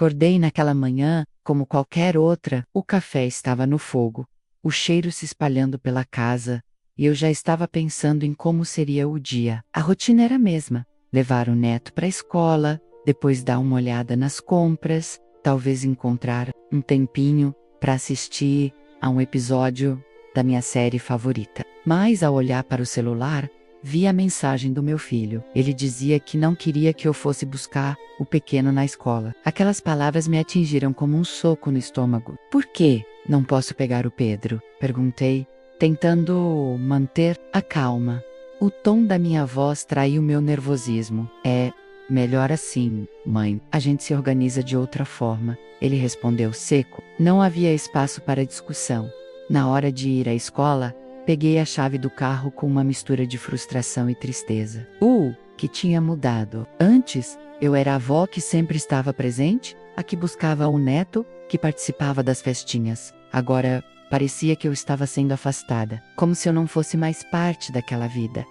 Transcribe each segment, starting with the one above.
Acordei naquela manhã, como qualquer outra, o café estava no fogo, o cheiro se espalhando pela casa, e eu já estava pensando em como seria o dia. A rotina era a mesma: levar o neto para a escola, depois dar uma olhada nas compras, talvez encontrar um tempinho para assistir a um episódio da minha série favorita. Mas ao olhar para o celular, vi a mensagem do meu filho. Ele dizia que não queria que eu fosse buscar o pequeno na escola. Aquelas palavras me atingiram como um soco no estômago. Por que não posso pegar o Pedro? Perguntei, tentando manter a calma. O tom da minha voz traiu meu nervosismo. É melhor assim, mãe. A gente se organiza de outra forma. Ele respondeu seco. Não havia espaço para discussão. Na hora de ir à escola, peguei a chave do carro com uma mistura de frustração e tristeza. Que tinha mudado. Antes, eu era a avó que sempre estava presente, a que buscava o neto, que participava das festinhas. Agora, parecia que eu estava sendo afastada, como se eu não fosse mais parte daquela vida.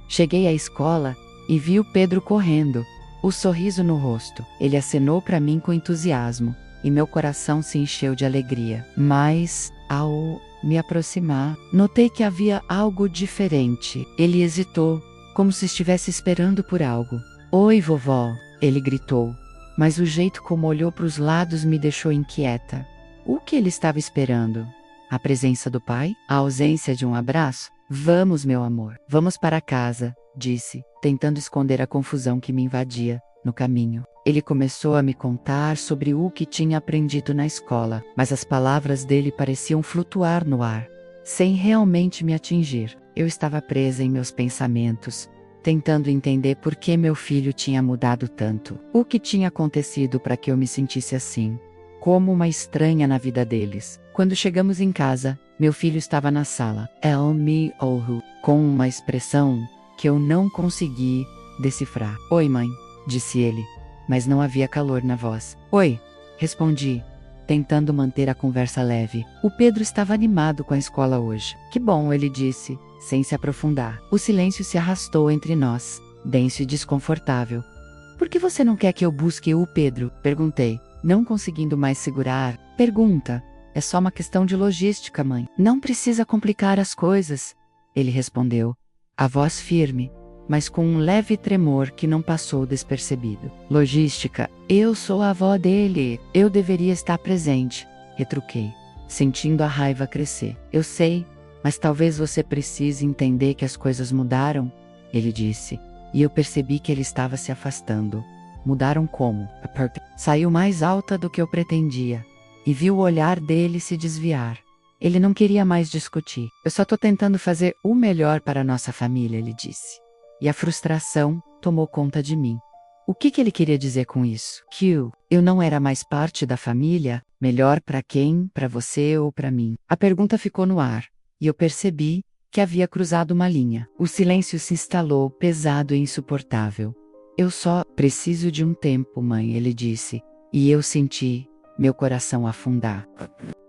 Cheguei à escola e vi o Pedro correndo, o sorriso no rosto. Ele acenou para mim com entusiasmo, e meu coração se encheu de alegria. Mas, ao me aproximar, notei que havia algo diferente. Ele hesitou, como se estivesse esperando por algo. Oi, vovó, ele gritou, mas o jeito como olhou para os lados me deixou inquieta. O que ele estava esperando? A presença do pai? A ausência de um abraço? Vamos, meu amor, vamos para casa, disse, tentando esconder a confusão que me invadia no caminho. Ele começou a me contar sobre o que tinha aprendido na escola, mas as palavras dele pareciam flutuar no ar, sem realmente me atingir. Eu estava presa em meus pensamentos, tentando entender por que meu filho tinha mudado tanto. O que tinha acontecido para que eu me sentisse assim, como uma estranha na vida deles. Quando chegamos em casa, meu filho estava na sala. El me olhou, com uma expressão que eu não consegui decifrar. Oi, mãe, disse ele, mas não havia calor na voz. Oi, respondi, tentando manter a conversa leve. O Pedro estava animado com a escola hoje. Que bom, ele disse, sem se aprofundar. O silêncio se arrastou entre nós, denso e desconfortável. Por que você não quer que eu busque o Pedro? Perguntei, não conseguindo mais segurar. Pergunta. É só uma questão de logística, mãe. Não precisa complicar as coisas, ele respondeu, a voz firme, mas com um leve tremor que não passou despercebido. Logística? Eu sou a avó dele. Eu deveria estar presente, retruquei, sentindo a raiva crescer. Eu sei, mas talvez você precise entender que as coisas mudaram, ele disse, e eu percebi que ele estava se afastando. Mudaram como? Saiu mais alta do que eu pretendia, e vi o olhar dele se desviar. Ele não queria mais discutir. Eu só estou tentando fazer o melhor para a nossa família, ele disse. E a frustração tomou conta de mim. O que ele queria dizer com isso? Que eu não era mais parte da família? Melhor para quem? Para você ou para mim? A pergunta ficou no ar, e eu percebi que havia cruzado uma linha. O silêncio se instalou, pesado e insuportável. Eu só preciso de um tempo, mãe, ele disse, e eu senti meu coração afundar.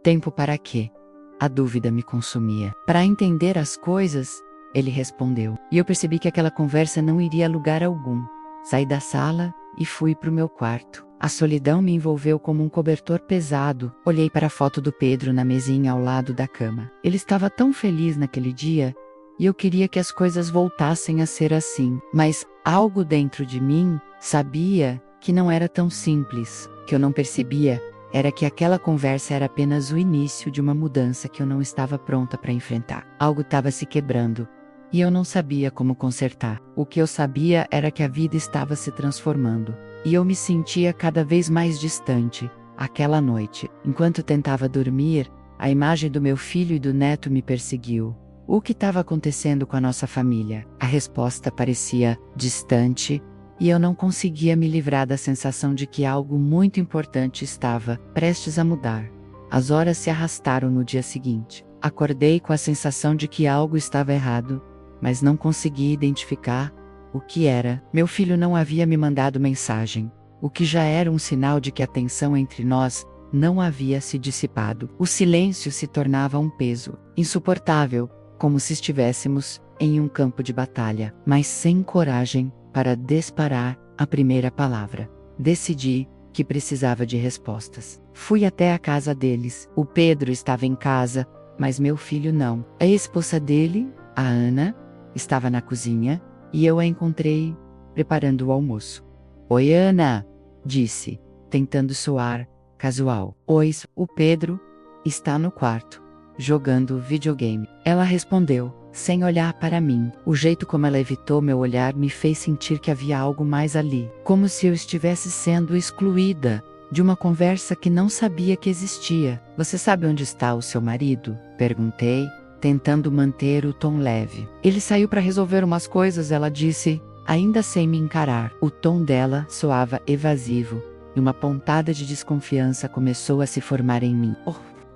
Tempo para quê? A dúvida me consumia. Para entender as coisas, ele respondeu. E eu percebi que aquela conversa não iria a lugar algum. Saí da sala e fui para o meu quarto. A solidão me envolveu como um cobertor pesado. Olhei para a foto do Pedro na mesinha ao lado da cama. Ele estava tão feliz naquele dia, e eu queria que as coisas voltassem a ser assim. Mas algo dentro de mim sabia que não era tão simples. O que eu não percebia era que aquela conversa era apenas o início de uma mudança que eu não estava pronta para enfrentar. Algo estava se quebrando, e eu não sabia como consertar. O que eu sabia era que a vida estava se transformando, e eu me sentia cada vez mais distante. Aquela noite, enquanto tentava dormir, a imagem do meu filho e do neto me perseguiu. O que estava acontecendo com a nossa família? A resposta parecia distante, e eu não conseguia me livrar da sensação de que algo muito importante estava prestes a mudar. As horas se arrastaram no dia seguinte. Acordei com a sensação de que algo estava errado, mas não conseguia identificar o que era. Meu filho não havia me mandado mensagem, o que já era um sinal de que a tensão entre nós não havia se dissipado. O silêncio se tornava um peso insuportável, como se estivéssemos em um campo de batalha, mas sem coragem para disparar a primeira palavra. Decidi que precisava de respostas. Fui até a casa deles. O Pedro estava em casa, mas meu filho não. A esposa dele, a Ana, estava na cozinha e eu a encontrei preparando o almoço. Oi, Ana, disse, tentando soar casual. Oi, o Pedro está no quarto, jogando videogame. Ela respondeu, sem olhar para mim. O jeito como ela evitou meu olhar me fez sentir que havia algo mais ali, como se eu estivesse sendo excluída de uma conversa que não sabia que existia. Você sabe onde está o seu marido? Perguntei, tentando manter o tom leve. Ele saiu para resolver umas coisas, ela disse, ainda sem me encarar. O tom dela soava evasivo, e uma pontada de desconfiança começou a se formar em mim. Oh,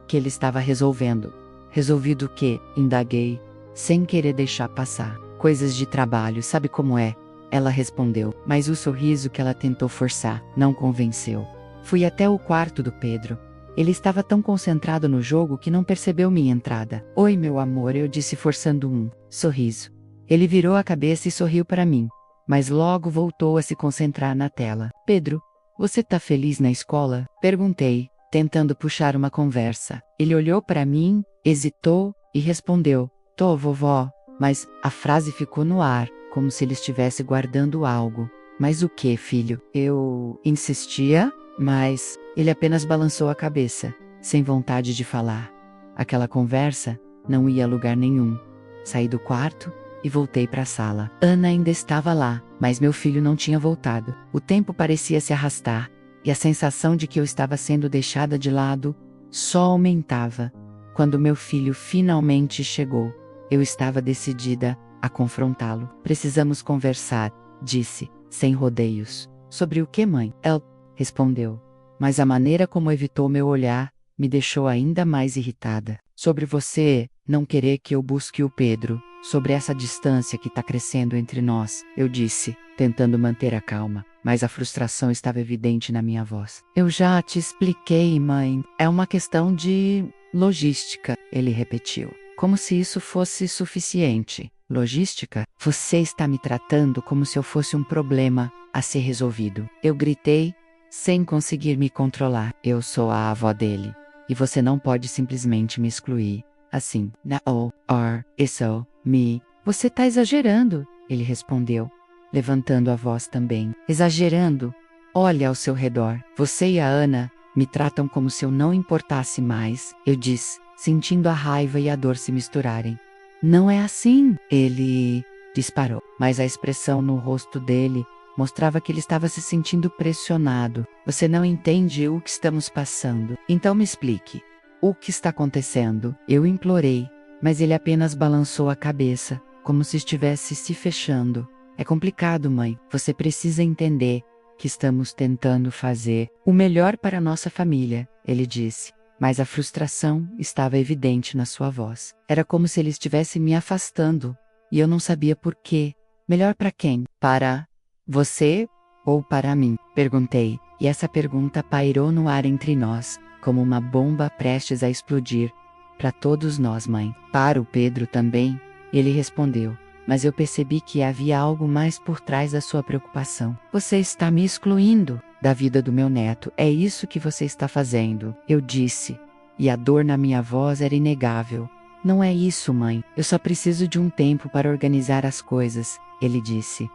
que ele estava resolvendo. Resolvido o quê? Indaguei, sem querer deixar passar. Coisas de trabalho, sabe como é? Ela respondeu, mas o sorriso que ela tentou forçar não convenceu. Fui até o quarto do Pedro. Ele estava tão concentrado no jogo que não percebeu minha entrada. Oi, meu amor, eu disse forçando um sorriso. Ele virou a cabeça e sorriu para mim, mas logo voltou a se concentrar na tela. Pedro, você tá feliz na escola? Perguntei, tentando puxar uma conversa. Ele olhou para mim, hesitou e respondeu, tô, vovó, mas a frase ficou no ar, como se ele estivesse guardando algo. Mas o que, filho? Eu insistia, mas ele apenas balançou a cabeça, sem vontade de falar. Aquela conversa não ia a lugar nenhum. Saí do quarto e voltei para a sala. Ana ainda estava lá, mas meu filho não tinha voltado. O tempo parecia se arrastar, e a sensação de que eu estava sendo deixada de lado só aumentava. Quando meu filho finalmente chegou, eu estava decidida a confrontá-lo. Precisamos conversar, disse, sem rodeios. Sobre o que, mãe? Ela respondeu. Mas a maneira como evitou meu olhar me deixou ainda mais irritada. Sobre você não querer que eu busque o Pedro. Sobre essa distância que está crescendo entre nós, eu disse, tentando manter a calma, mas a frustração estava evidente na minha voz. Eu já te expliquei, mãe. É uma questão de logística, ele repetiu. Como se isso fosse suficiente. Logística? Você está me tratando como se eu fosse um problema a ser resolvido. Eu gritei, sem conseguir me controlar. Eu sou a avó dele, e você não pode simplesmente me excluir. Assim, no, or, isso, me. Você tá exagerando, ele respondeu, levantando a voz também. Exagerando? Olha ao seu redor. Você e a Ana me tratam como se eu não importasse mais, eu disse, sentindo a raiva e a dor se misturarem. Não é assim, ele disparou, mas a expressão no rosto dele mostrava que ele estava se sentindo pressionado. Você não entende o que estamos passando. Então me explique. O que está acontecendo? Eu implorei, mas ele apenas balançou a cabeça, como se estivesse se fechando. É complicado, mãe. Você precisa entender que estamos tentando fazer o melhor para a nossa família, ele disse. Mas a frustração estava evidente na sua voz. Era como se ele estivesse me afastando, e eu não sabia por quê. Melhor para quem? Para você ou para mim? Perguntei, e essa pergunta pairou no ar entre nós, como uma bomba prestes a explodir. Para todos nós, mãe. Para o Pedro também, ele respondeu. Mas eu percebi que havia algo mais por trás da sua preocupação. Você está me excluindo da vida do meu neto. É isso que você está fazendo, eu disse. E a dor na minha voz era inegável. Não é isso, mãe. Eu só preciso de um tempo para organizar as coisas, ele disse.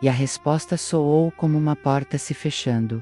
E a resposta soou como uma porta se fechando.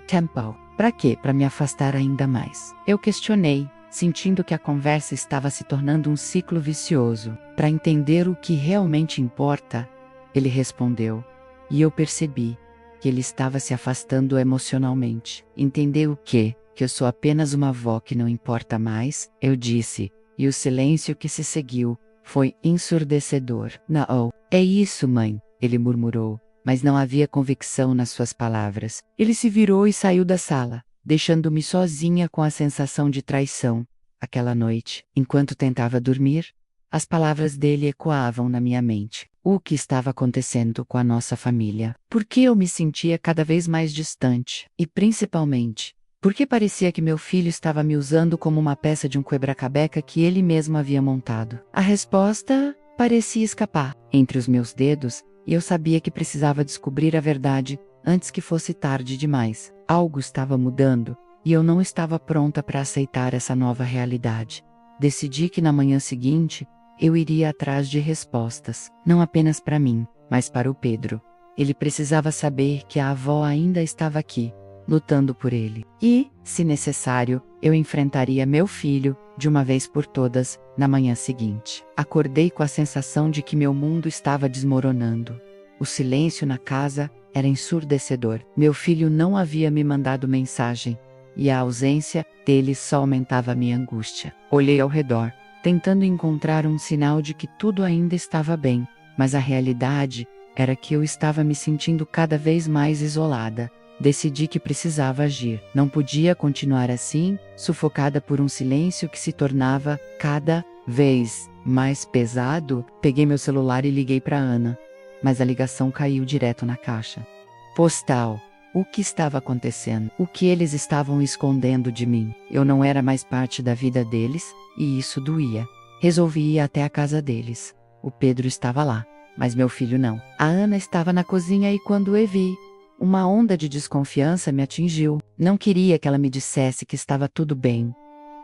Tempo. Para quê? Para me afastar ainda mais. Eu questionei, sentindo que a conversa estava se tornando um ciclo vicioso. Para entender o que realmente importa, ele respondeu. E eu percebi que ele estava se afastando emocionalmente. Entender o quê? Que eu sou apenas uma avó que não importa mais, eu disse, e o silêncio que se seguiu foi ensurdecedor. Não, é isso, mãe, ele murmurou, mas não havia convicção nas suas palavras. Ele se virou e saiu da sala, deixando-me sozinha com a sensação de traição. Aquela noite, enquanto tentava dormir, as palavras dele ecoavam na minha mente. O que estava acontecendo com a nossa família? Por que eu me sentia cada vez mais distante? E principalmente, por que parecia que meu filho estava me usando como uma peça de um quebra-cabeça que ele mesmo havia montado? A resposta parecia escapar entre os meus dedos, e eu sabia que precisava descobrir a verdade antes que fosse tarde demais. Algo estava mudando, e eu não estava pronta para aceitar essa nova realidade. Decidi que na manhã seguinte, eu iria atrás de respostas, não apenas para mim, mas para o Pedro. Ele precisava saber que a avó ainda estava aqui, lutando por ele. E, se necessário, eu enfrentaria meu filho, de uma vez por todas, na manhã seguinte. Acordei com a sensação de que meu mundo estava desmoronando. O silêncio na casa era ensurdecedor. Meu filho não havia me mandado mensagem, e a ausência dele só aumentava a minha angústia. Olhei ao redor, tentando encontrar um sinal de que tudo ainda estava bem, mas a realidade era que eu estava me sentindo cada vez mais isolada. Decidi que precisava agir. Não podia continuar assim, sufocada por um silêncio que se tornava cada vez mais pesado. Peguei meu celular e liguei para Ana, mas a ligação caiu direto na caixa postal. O que estava acontecendo? O que eles estavam escondendo de mim? Eu não era mais parte da vida deles, e isso doía. Resolvi ir até a casa deles. O Pedro estava lá, mas meu filho não. A Ana estava na cozinha e quando eu vi, uma onda de desconfiança me atingiu. Não queria que ela me dissesse que estava tudo bem,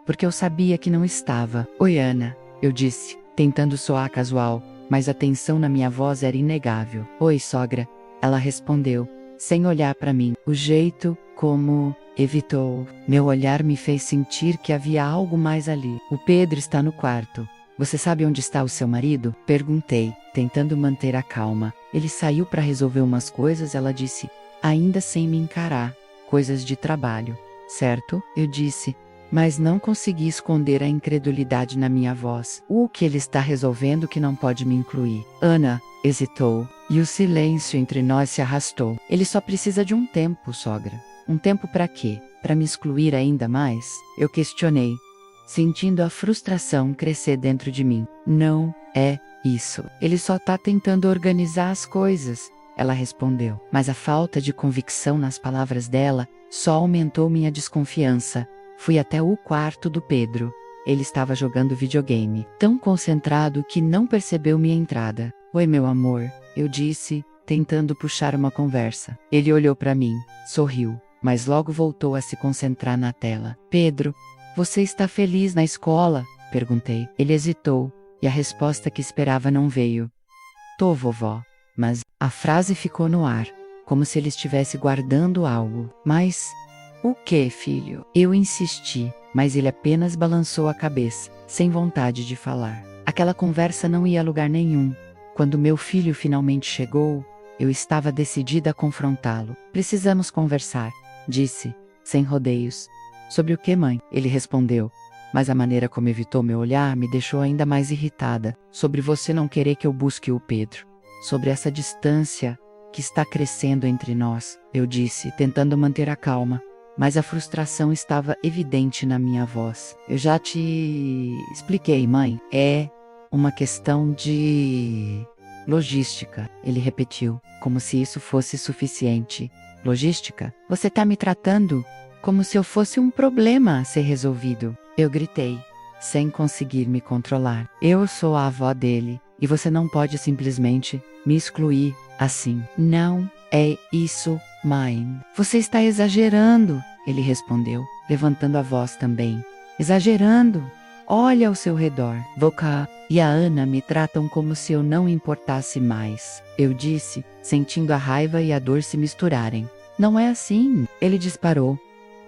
porque eu sabia que não estava. Oi, Ana, eu disse, tentando soar casual, mas a tensão na minha voz era inegável. Oi, sogra, ela respondeu, sem olhar para mim. O jeito como evitou meu olhar me fez sentir que havia algo mais ali. O Pedro está no quarto. Você sabe onde está o seu marido? Perguntei, tentando manter a calma. Ele saiu para resolver umas coisas, ela disse, ainda sem me encarar. Coisas de trabalho, certo? Eu disse, mas não consegui esconder a incredulidade na minha voz. O que ele está resolvendo que não pode me incluir? Ana hesitou, e o silêncio entre nós se arrastou. Ele só precisa de um tempo, sogra. Um tempo para quê? Para me excluir ainda mais? Eu questionei, sentindo a frustração crescer dentro de mim. Não é isso. Ele só está tentando organizar as coisas, ela respondeu. Mas a falta de convicção nas palavras dela só aumentou minha desconfiança. Fui até o quarto do Pedro. Ele estava jogando videogame, tão concentrado que não percebeu minha entrada. Oi, meu amor, eu disse, tentando puxar uma conversa. Ele olhou para mim, sorriu, mas logo voltou a se concentrar na tela. Pedro, você está feliz na escola? Perguntei. Ele hesitou, e a resposta que esperava não veio. Tô, vovó. Mas a frase ficou no ar, como se ele estivesse guardando algo. Mas o que, filho? Eu insisti, mas ele apenas balançou a cabeça, sem vontade de falar. Aquela conversa não ia a lugar nenhum. Quando meu filho finalmente chegou, eu estava decidida a confrontá-lo. Precisamos conversar, disse, sem rodeios. Sobre o que, mãe? Ele respondeu, mas a maneira como evitou meu olhar me deixou ainda mais irritada. Sobre você não querer que eu busque o Pedro. Sobre essa distância que está crescendo entre nós, eu disse, tentando manter a calma. Mas a frustração estava evidente na minha voz. Eu já te expliquei, mãe. É uma questão de logística, ele repetiu, como se isso fosse suficiente. Logística? Você está me tratando como se eu fosse um problema a ser resolvido. Eu gritei, sem conseguir me controlar. Eu sou a avó dele, e você não pode simplesmente me excluir assim. Não é isso, mãe. Você está exagerando, ele respondeu, levantando a voz também. Exagerando? Olha ao seu redor. Voca e a Ana me tratam como se eu não importasse mais. Eu disse, sentindo a raiva e a dor se misturarem. Não é assim. Ele disparou,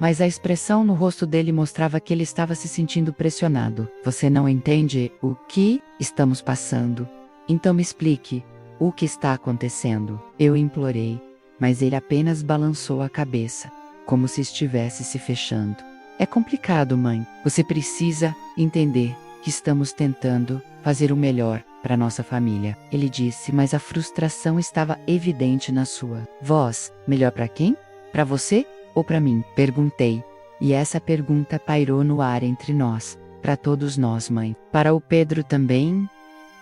mas a expressão no rosto dele mostrava que ele estava se sentindo pressionado. Você não entende o que estamos passando? Então me explique o que está acontecendo. Eu implorei, mas ele apenas balançou a cabeça, como se estivesse se fechando. É complicado, mãe. Você precisa entender que estamos tentando fazer o melhor para nossa família. Ele disse, mas a frustração estava evidente na sua voz. Melhor para quem? Para você ou para mim? Perguntei. E essa pergunta pairou no ar entre nós. Para todos nós, mãe. Para o Pedro também?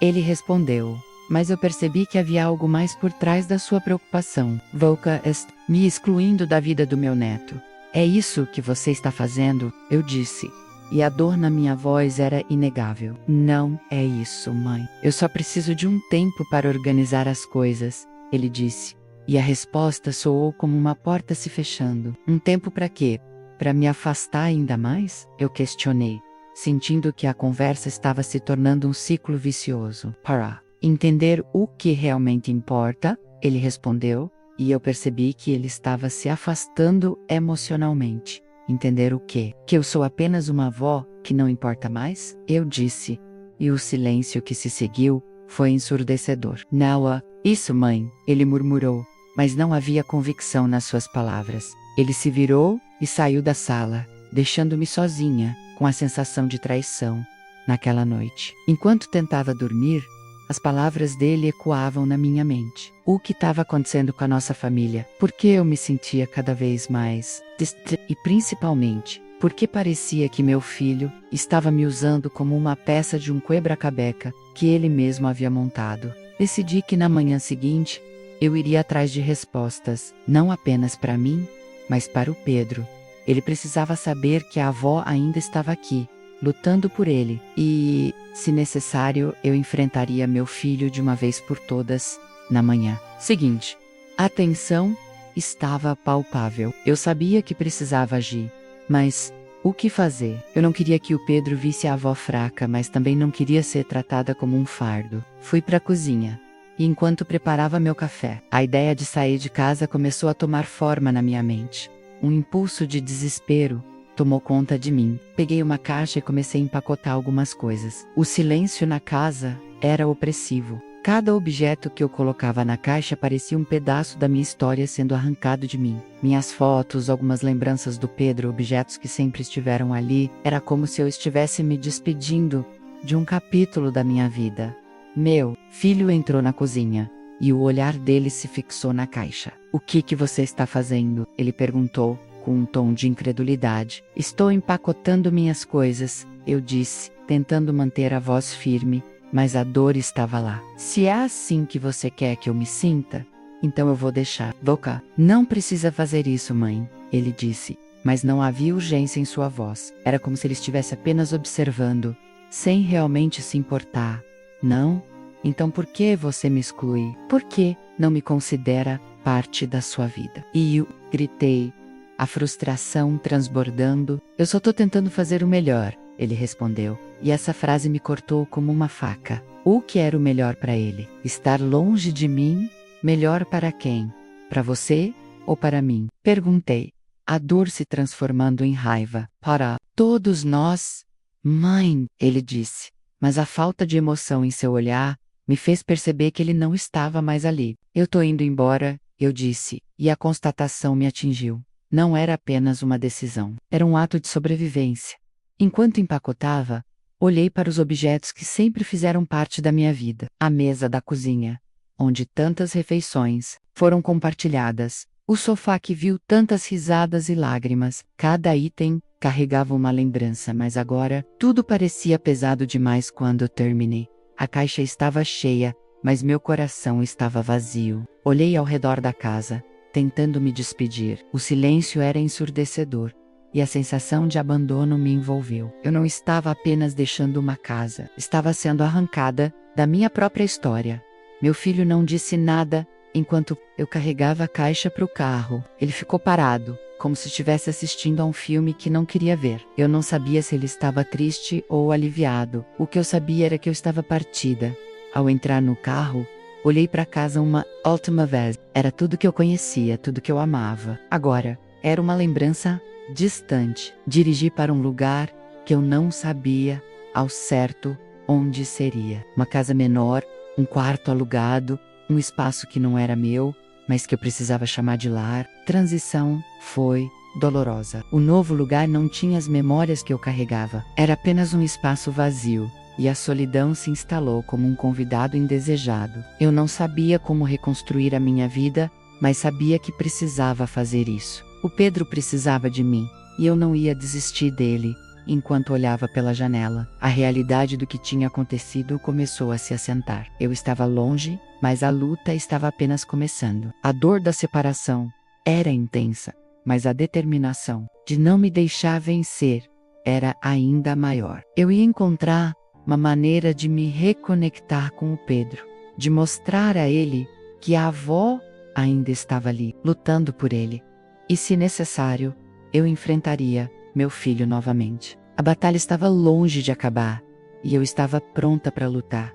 Ele respondeu. Mas eu percebi que havia algo mais por trás da sua preocupação. Volca est me excluindo da vida do meu neto. É isso que você está fazendo? Eu disse. E a dor na minha voz era inegável. Não é isso, mãe. Eu só preciso de um tempo para organizar as coisas, ele disse. E a resposta soou como uma porta se fechando. Um tempo para quê? Para me afastar ainda mais? Eu questionei, sentindo que a conversa estava se tornando um ciclo vicioso. Para entender o que realmente importa, ele respondeu, e eu percebi que ele estava se afastando emocionalmente. Entender o quê? Que eu sou apenas uma avó que não importa mais? Eu disse, e o silêncio que se seguiu foi ensurdecedor. Naua, isso mãe, ele murmurou, mas não havia convicção nas suas palavras. Ele se virou e saiu da sala, deixando-me sozinha, com a sensação de traição, naquela noite. Enquanto tentava dormir, as palavras dele ecoavam na minha mente. O que estava acontecendo com a nossa família? Por que eu me sentia cada vez mais distante? E principalmente, porque parecia que meu filho estava me usando como uma peça de um quebra-cabeça que ele mesmo havia montado. Decidi que na manhã seguinte, eu iria atrás de respostas, não apenas para mim, mas para o Pedro. Ele precisava saber que a avó ainda estava aqui, lutando por ele, e, se necessário, eu enfrentaria meu filho de uma vez por todas, na manhã seguinte. A tensão estava palpável. Eu sabia que precisava agir, mas o que fazer? Eu não queria que o Pedro visse a avó fraca, mas também não queria ser tratada como um fardo. Fui para a cozinha. E enquanto preparava meu café, a ideia de sair de casa começou a tomar forma na minha mente. Um impulso de desespero tomou conta de mim. Peguei uma caixa e comecei a empacotar algumas coisas. O silêncio na casa era opressivo. Cada objeto que eu colocava na caixa parecia um pedaço da minha história sendo arrancado de mim. Minhas fotos, algumas lembranças do Pedro, objetos que sempre estiveram ali. Era como se eu estivesse me despedindo de um capítulo da minha vida. Meu filho entrou na cozinha, e o olhar dele se fixou na caixa. O que você está fazendo? Ele perguntou, com um tom de incredulidade. Estou empacotando minhas coisas, eu disse, tentando manter a voz firme, mas a dor estava lá. Se é assim que você quer que eu me sinta, então eu vou deixar. Boca, não precisa fazer isso, mãe, ele disse, mas não havia urgência em sua voz. Era como se ele estivesse apenas observando, sem realmente se importar. Não? Então por que você me exclui? Por que não me considera parte da sua vida? E eu gritei, a frustração transbordando. Eu só tô tentando fazer o melhor, ele respondeu. E essa frase me cortou como uma faca. O que era o melhor para ele? Estar longe de mim? Melhor para quem? Para você ou para mim? Perguntei, a dor se transformando em raiva. Para todos nós? Mãe, ele disse. Mas a falta de emoção em seu olhar me fez perceber que ele não estava mais ali. Eu tô indo embora, eu disse, e a constatação me atingiu. Não era apenas uma decisão, era um ato de sobrevivência. Enquanto empacotava, olhei para os objetos que sempre fizeram parte da minha vida. A mesa da cozinha, onde tantas refeições foram compartilhadas. O sofá que viu tantas risadas e lágrimas. Cada item carregava uma lembrança, mas agora tudo parecia pesado demais quando terminei. A caixa estava cheia, mas meu coração estava vazio. Olhei ao redor da casa, tentando me despedir. O silêncio era ensurdecedor, e a sensação de abandono me envolveu. Eu não estava apenas deixando uma casa, estava sendo arrancada da minha própria história. Meu filho não disse nada enquanto eu carregava a caixa para o carro. Ele ficou parado, como se estivesse assistindo a um filme que não queria ver. Eu não sabia se ele estava triste ou aliviado. O que eu sabia era que eu estava partida. Ao entrar no carro, olhei para casa uma última vez. Era tudo que eu conhecia, tudo que eu amava. Agora, era uma lembrança distante. Dirigi para um lugar que eu não sabia ao certo onde seria. Uma casa menor, um quarto alugado, um espaço que não era meu, mas que eu precisava chamar de lar. Transição foi dolorosa. O novo lugar não tinha as memórias que eu carregava. Era apenas um espaço vazio, e a solidão se instalou como um convidado indesejado. Eu não sabia como reconstruir a minha vida, mas sabia que precisava fazer isso. O Pedro precisava de mim, e eu não ia desistir dele. Enquanto olhava pela janela, a realidade do que tinha acontecido começou a se assentar. Eu estava longe, mas a luta estava apenas começando. A dor da separação era intensa, mas a determinação de não me deixar vencer era ainda maior. Eu ia encontrar uma maneira de me reconectar com o Pedro, de mostrar a ele que a avó ainda estava ali, lutando por ele. E se necessário, eu enfrentaria meu filho novamente. A batalha estava longe de acabar, e eu estava pronta para lutar.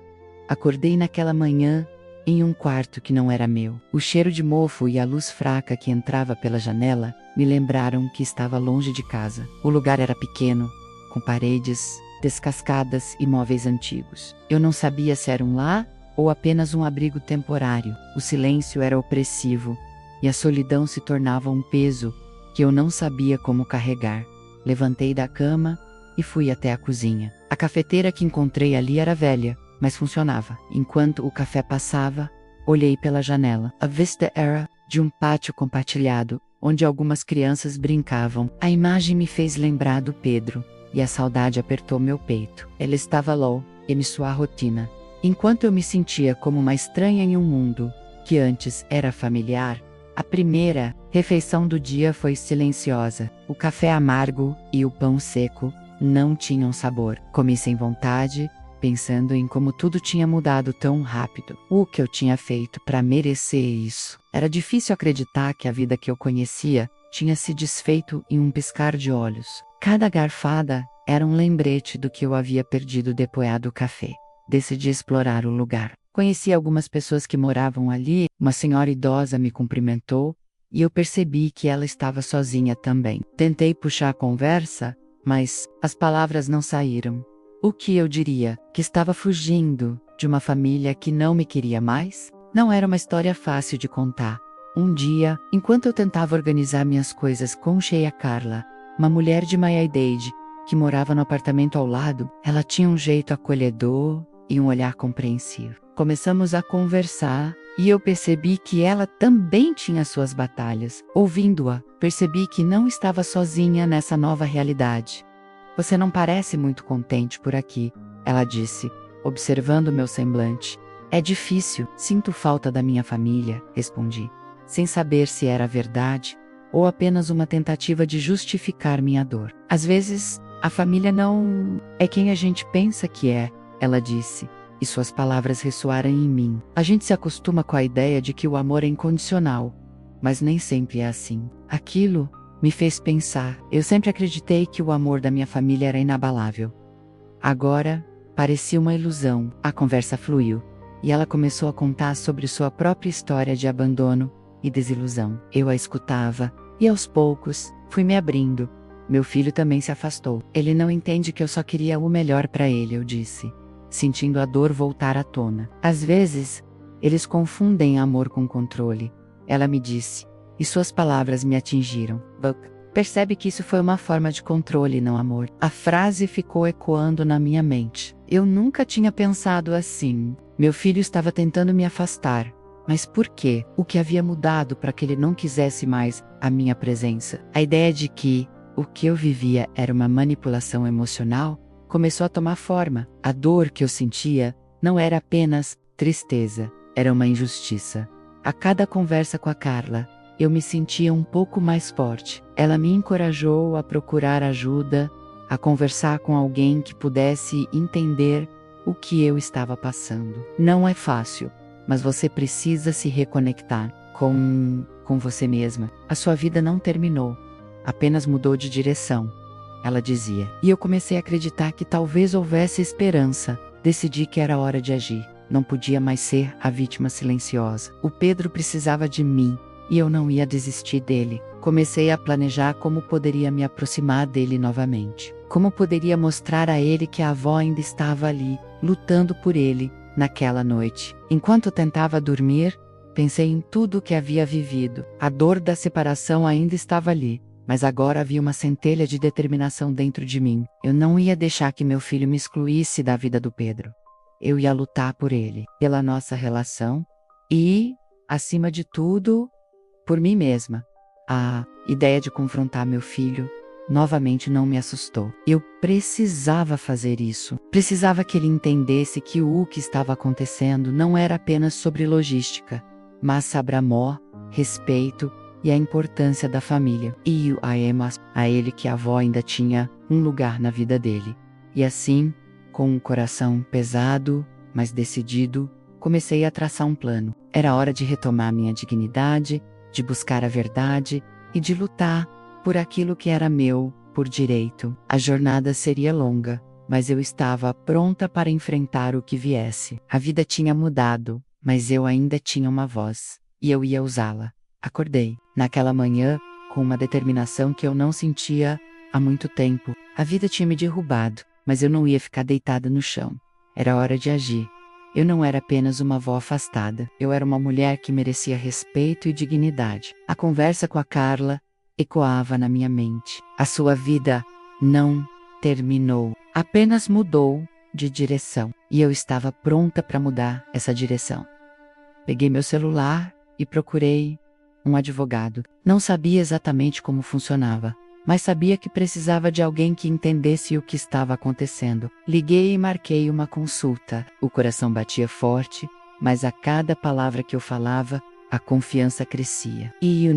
Acordei naquela manhã, em um quarto que não era meu. O cheiro de mofo e a luz fraca que entrava pela janela me lembraram que estava longe de casa. O lugar era pequeno, com paredes descascadas e móveis antigos. Eu não sabia se era um lar ou apenas um abrigo temporário. O silêncio era opressivo e a solidão se tornava um peso que eu não sabia como carregar. Levantei da cama e fui até a cozinha. A cafeteira que encontrei ali era velha, mas funcionava. Enquanto o café passava, olhei pela janela. A vista era de um pátio compartilhado, onde algumas crianças brincavam. A imagem me fez lembrar do Pedro, e a saudade apertou meu peito. Ele estava lá, em sua rotina. Enquanto eu me sentia como uma estranha em um mundo que antes era familiar, a primeira refeição do dia foi silenciosa. O café amargo e o pão seco não tinham sabor. Comi sem vontade, pensando em como tudo tinha mudado tão rápido. O que eu tinha feito para merecer isso? Era difícil acreditar que a vida que eu conhecia tinha se desfeito em um piscar de olhos. Cada garfada era um lembrete do que eu havia perdido depois do café. Decidi explorar o lugar. Conheci algumas pessoas que moravam ali. Uma senhora idosa me cumprimentou e eu percebi que ela estava sozinha também. Tentei puxar a conversa, mas as palavras não saíram. O que eu diria? Que estava fugindo de uma família que não me queria mais? Não era uma história fácil de contar. Um dia, enquanto eu tentava organizar minhas coisas com Sheia Carla, uma mulher de meia idade, que morava no apartamento ao lado, ela tinha um jeito acolhedor e um olhar compreensivo. Começamos a conversar e eu percebi que ela também tinha suas batalhas. Ouvindo-a, percebi que não estava sozinha nessa nova realidade. Você não parece muito contente por aqui, ela disse, observando meu semblante. É difícil, sinto falta da minha família, respondi, sem saber se era verdade ou apenas uma tentativa de justificar minha dor. Às vezes, a família não é quem a gente pensa que é, ela disse, e suas palavras ressoaram em mim. A gente se acostuma com a ideia de que o amor é incondicional, mas nem sempre é assim. Aquilo me fez pensar. Eu sempre acreditei que o amor da minha família era inabalável. Agora, parecia uma ilusão. A conversa fluiu, e ela começou a contar sobre sua própria história de abandono e desilusão. Eu a escutava, e aos poucos, fui me abrindo. Meu filho também se afastou. Ele não entende que eu só queria o melhor para ele, eu disse, sentindo a dor voltar à tona. Às vezes, eles confundem amor com controle, ela me disse, e suas palavras me atingiram. Buck, percebe que isso foi uma forma de controle, não amor. A frase ficou ecoando na minha mente. Eu nunca tinha pensado assim. Meu filho estava tentando me afastar. Mas por quê? O que havia mudado para que ele não quisesse mais a minha presença? A ideia de que o que eu vivia era uma manipulação emocional começou a tomar forma. A dor que eu sentia não era apenas tristeza, era uma injustiça. A cada conversa com a Carla, eu me sentia um pouco mais forte. Ela me encorajou a procurar ajuda, a conversar com alguém que pudesse entender o que eu estava passando. Não é fácil, mas você precisa se reconectar com você mesma. A sua vida não terminou, apenas mudou de direção, ela dizia. E eu comecei a acreditar que talvez houvesse esperança. Decidi que era hora de agir. Não podia mais ser a vítima silenciosa. O Pedro precisava de mim, e eu não ia desistir dele. Comecei a planejar como poderia me aproximar dele novamente. Como poderia mostrar a ele que a avó ainda estava ali, lutando por ele, naquela noite. Enquanto tentava dormir, pensei em tudo o que havia vivido. A dor da separação ainda estava ali, mas agora havia uma centelha de determinação dentro de mim. Eu não ia deixar que meu filho me excluísse da vida do Pedro. Eu ia lutar por ele, pela nossa relação e, acima de tudo, por mim mesma. A ideia de confrontar meu filho novamente não me assustou. Eu precisava fazer isso. Precisava que ele entendesse que o que estava acontecendo não era apenas sobre logística, mas sobre amor, respeito e a importância da família. E a ele que a avó ainda tinha um lugar na vida dele. E assim, com um coração pesado, mas decidido, comecei a traçar um plano. Era hora de retomar minha dignidade, de buscar a verdade e de lutar por aquilo que era meu, por direito. A jornada seria longa, mas eu estava pronta para enfrentar o que viesse. A vida tinha mudado, mas eu ainda tinha uma voz, e eu ia usá-la. Acordei, naquela manhã, com uma determinação que eu não sentia há muito tempo. A vida tinha me derrubado, mas eu não ia ficar deitada no chão. Era hora de agir. Eu não era apenas uma avó afastada, eu era uma mulher que merecia respeito e dignidade. A conversa com a Carla ecoava na minha mente. A sua vida não terminou, apenas mudou de direção. E eu estava pronta para mudar essa direção. Peguei meu celular e procurei um advogado. Não sabia exatamente como funcionava, mas sabia que precisava de alguém que entendesse o que estava acontecendo. Liguei e marquei uma consulta. O coração batia forte, mas a cada palavra que eu falava, a confiança crescia. E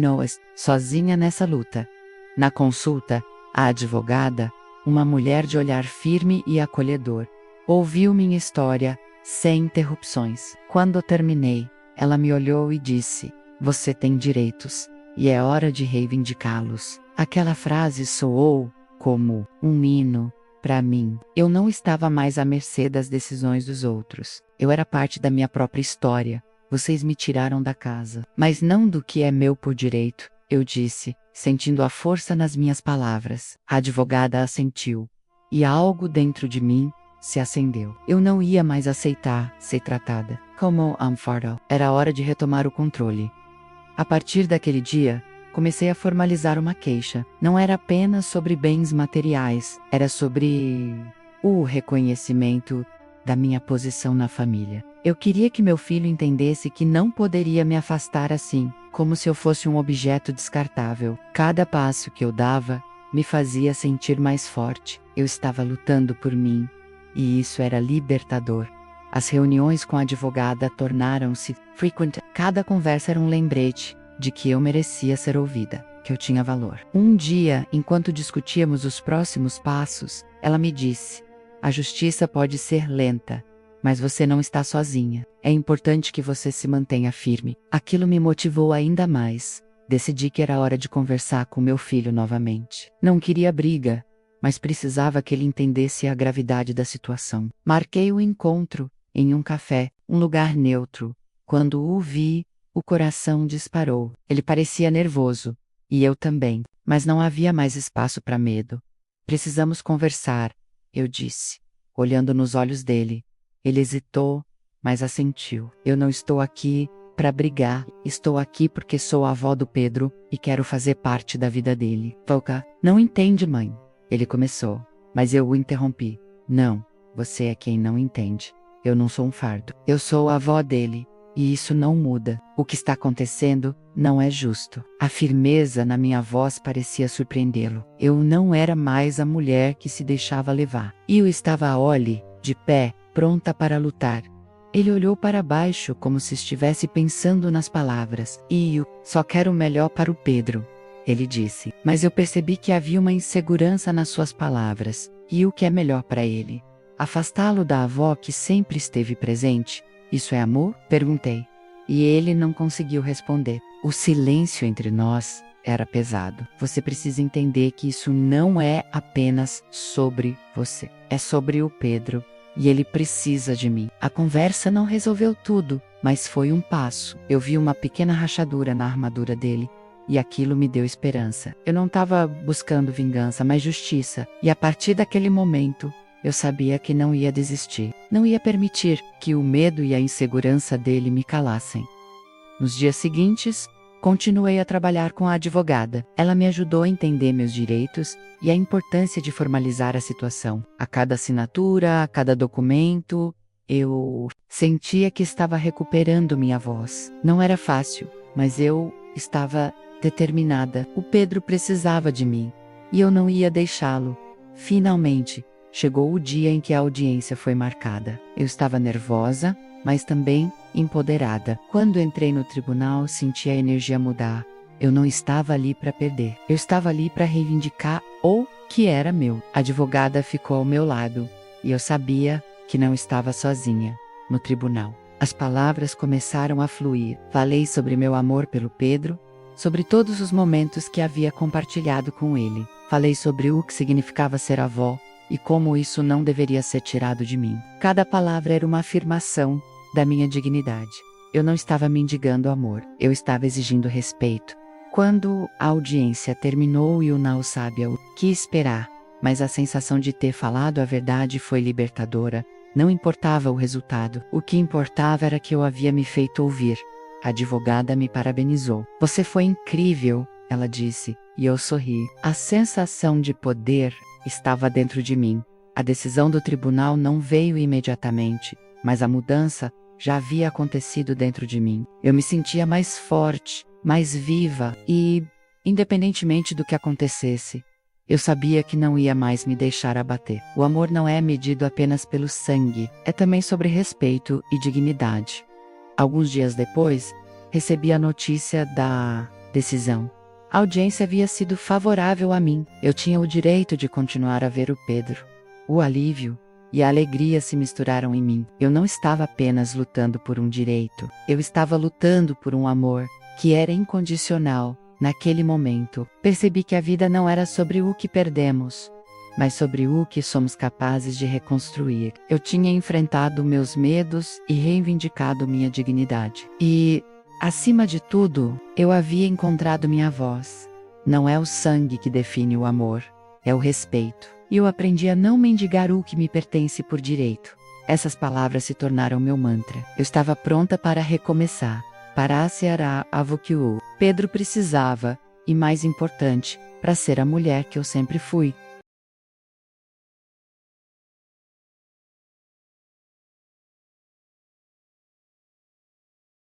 sozinha nessa luta. Na consulta, a advogada, uma mulher de olhar firme e acolhedor, ouviu minha história sem interrupções. Quando terminei, ela me olhou e disse: "Você tem direitos, e é hora de reivindicá-los." Aquela frase soou como um hino para mim. Eu não estava mais à mercê das decisões dos outros. Eu era parte da minha própria história. Vocês me tiraram da casa, mas não do que é meu por direito, eu disse, sentindo a força nas minhas palavras. A advogada assentiu, e algo dentro de mim se acendeu. Eu não ia mais aceitar ser tratada como unfair. Era hora de retomar o controle. A partir daquele dia, comecei a formalizar uma queixa. Não era apenas sobre bens materiais, era sobre o reconhecimento da minha posição na família. Eu queria que meu filho entendesse que não poderia me afastar assim, como se eu fosse um objeto descartável. Cada passo que eu dava me fazia sentir mais forte. Eu estava lutando por mim, e isso era libertador. As reuniões com a advogada tornaram-se frequentes. Cada conversa era um lembrete de que eu merecia ser ouvida, que eu tinha valor. Um dia, enquanto discutíamos os próximos passos, ela me disse: "A justiça pode ser lenta, mas você não está sozinha. É importante que você se mantenha firme." Aquilo me motivou ainda mais. Decidi que era hora de conversar com meu filho novamente. Não queria briga, mas precisava que ele entendesse a gravidade da situação. Marquei o encontro em um café, um lugar neutro. Quando o vi, o coração disparou. Ele parecia nervoso, e eu também, mas não havia mais espaço para medo. "Precisamos conversar", eu disse, olhando nos olhos dele. Ele hesitou, mas assentiu. "Eu não estou aqui para brigar, estou aqui porque sou a avó do Pedro e quero fazer parte da vida dele." "Volca, não entende, mãe." Ele começou, mas eu o interrompi. "Não, você é quem não entende. Eu não sou um fardo. Eu sou a avó dele, e isso não muda. O que está acontecendo não é justo." A firmeza na minha voz parecia surpreendê-lo. Eu não era mais a mulher que se deixava levar. E eu estava de pé, pronta para lutar. Ele olhou para baixo como se estivesse pensando nas palavras. "E eu só quero o melhor para o Pedro", ele disse. Mas eu percebi que havia uma insegurança nas suas palavras. "E o que é melhor para ele? Afastá-lo da avó que sempre esteve presente? Isso é amor?" perguntei. E ele não conseguiu responder. O silêncio entre nós era pesado. "Você precisa entender que isso não é apenas sobre você. É sobre o Pedro. E ele precisa de mim." A conversa não resolveu tudo, mas foi um passo. Eu vi uma pequena rachadura na armadura dele, e aquilo me deu esperança. Eu não estava buscando vingança, mas justiça. E a partir daquele momento, eu sabia que não ia desistir. Não ia permitir que o medo e a insegurança dele me calassem. Nos dias seguintes, continuei a trabalhar com a advogada. Ela me ajudou a entender meus direitos e a importância de formalizar a situação. A cada assinatura, a cada documento, eu sentia que estava recuperando minha voz. Não era fácil, mas eu estava determinada. O Pedro precisava de mim, e eu não ia deixá-lo. Finalmente, chegou o dia em que a audiência foi marcada. Eu estava nervosa, mas também empoderada. Quando entrei no tribunal, senti a energia mudar. Eu não estava ali para perder. Eu estava ali para reivindicar o que era meu. A advogada ficou ao meu lado, e eu sabia que não estava sozinha no tribunal. As palavras começaram a fluir. Falei sobre meu amor pelo Pedro, sobre todos os momentos que havia compartilhado com ele. Falei sobre o que significava ser avó e como isso não deveria ser tirado de mim. Cada palavra era uma afirmação da minha dignidade. Eu não estava mendigando amor, eu estava exigindo respeito. Quando a audiência terminou e o Nau Sábia o que esperar, mas a sensação de ter falado a verdade foi libertadora. Não importava o resultado, o que importava era que eu havia me feito ouvir. A advogada me parabenizou. Você foi incrível, ela disse, e eu sorri. A sensação de poder estava dentro de mim. A decisão do tribunal não veio imediatamente, mas a mudança já havia acontecido dentro de mim. Eu me sentia mais forte, mais viva e, independentemente do que acontecesse, eu sabia que não ia mais me deixar abater. O amor não é medido apenas pelo sangue, é também sobre respeito e dignidade. Alguns dias depois, recebi a notícia da decisão. A audiência havia sido favorável a mim. Eu tinha o direito de continuar a ver o Pedro. O alívio e a alegria se misturaram em mim. Eu não estava apenas lutando por um direito. Eu estava lutando por um amor que era incondicional. Naquele momento, percebi que a vida não era sobre o que perdemos, mas sobre o que somos capazes de reconstruir. Eu tinha enfrentado meus medos e reivindicado minha dignidade. E, acima de tudo, eu havia encontrado minha voz. Não é o sangue que define o amor, é o respeito. E eu aprendi a não mendigar o que me pertence por direito. Essas palavras se tornaram meu mantra. Eu estava pronta para recomeçar. Para Ceará Avokiu. Pedro precisava, e mais importante, para ser a mulher que eu sempre fui.